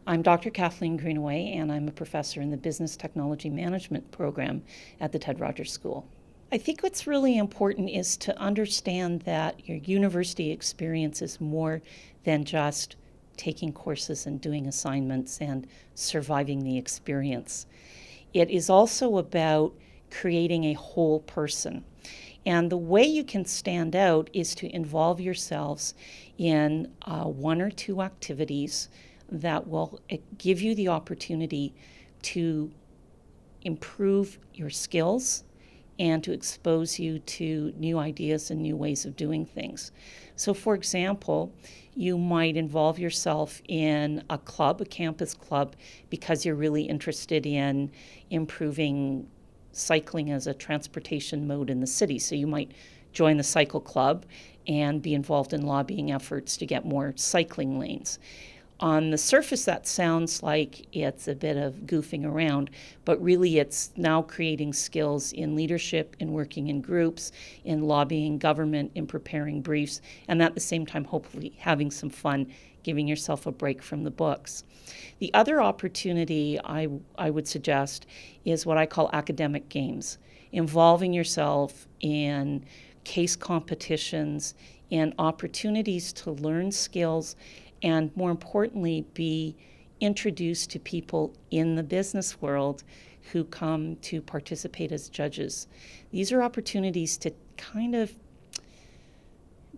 I'm Dr. Kathleen Greenaway, and I'm a professor in the Business Technology Management program at the Ted Rogers School. I think what's really important is to understand that your university experience is more than just taking courses and doing assignments and surviving the experience. It is also about creating a whole person. And the way you can stand out is to involve yourselves in one or two activities that will give you the opportunity to improve your skills and to expose you to new ideas and new ways of doing things. So, for example, you might involve yourself in a club, a campus club, because you're really interested in improving cycling as a transportation mode in the city. So you might join the cycle club and be involved in lobbying efforts to get more cycling lanes. On the surface, that sounds like it's a bit of goofing around, but really it's now creating skills in leadership, in working in groups, in lobbying government, in preparing briefs, and at the same time, hopefully having some fun, giving yourself a break from the books. The other opportunity I would suggest is what I call academic games, involving yourself in case competitions and opportunities to learn skills and, more importantly, be introduced to people in the business world who come to participate as judges. These are opportunities to kind of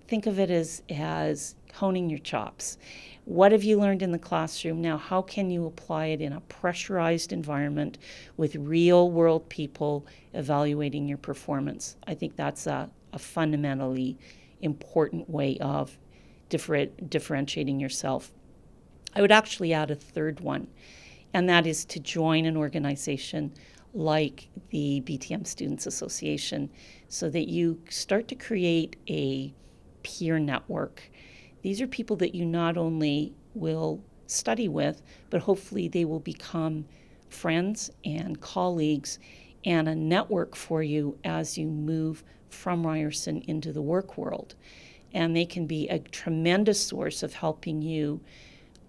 think of it as honing your chops. What have you learned in the classroom? Now, how can you apply it in a pressurized environment with real-world people evaluating your performance? I think that's a fundamentally important way of differentiating yourself. I would actually add a third one, and that is to join an organization like the BTM Students Association so that you start to create a peer network. These are people that you not only will study with, but hopefully they will become friends and colleagues and a network for you as you move from Ryerson into the work world. And they can be a tremendous source of helping you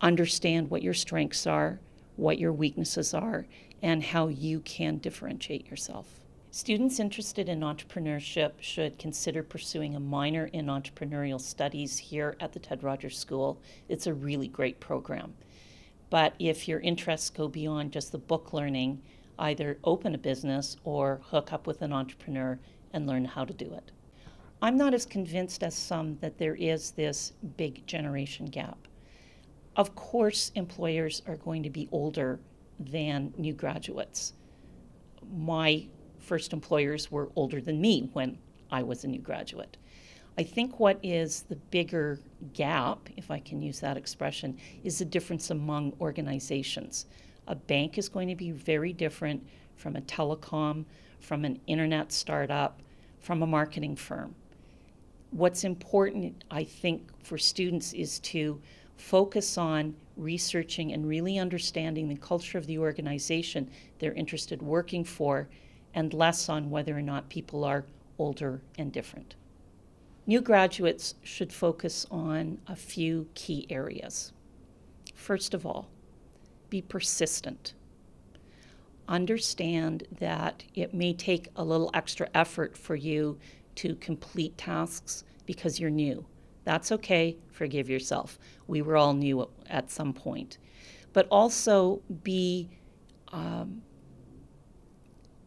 understand what your strengths are, what your weaknesses are, and how you can differentiate yourself. Students interested in entrepreneurship should consider pursuing a minor in entrepreneurial studies here at the Ted Rogers School. It's a really great program. But if your interests go beyond just the book learning, either open a business or hook up with an entrepreneur and learn how to do it. I'm not as convinced as some that there is this big generation gap. Of course, employers are going to be older than new graduates. My first employers were older than me when I was a new graduate. I think what is the bigger gap, if I can use that expression, is the difference among organizations. A bank is going to be very different from a telecom, from an internet startup, from a marketing firm. What's important, I think, for students is to focus on researching and really understanding the culture of the organization they're interested working for, and less on whether or not people are older and different. New graduates should focus on a few key areas. First of all, be persistent. Understand that it may take a little extra effort for you to complete tasks because you're new. That's okay, forgive yourself. We were all new at some point. But also be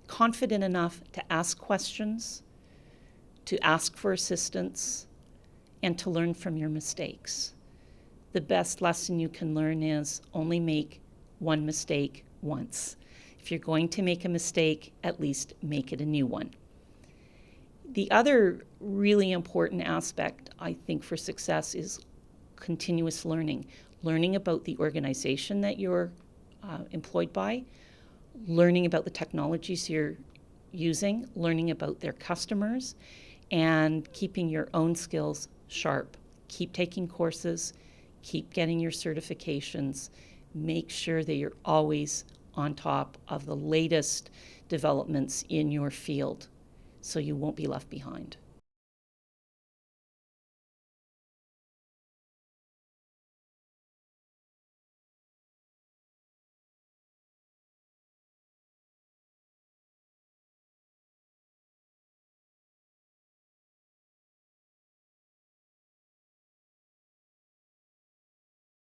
confident enough to ask questions, to ask for assistance, and to learn from your mistakes. The best lesson you can learn is only make one mistake once. If you're going to make a mistake, at least make it a new one. The other really important aspect, I think, for success is continuous learning. Learning about the organization that you're employed by, learning about the technologies you're using, learning about their customers, and keeping your own skills sharp. Keep taking courses, keep getting your certifications, make sure that you're always on top of the latest developments in your field so you won't be left behind.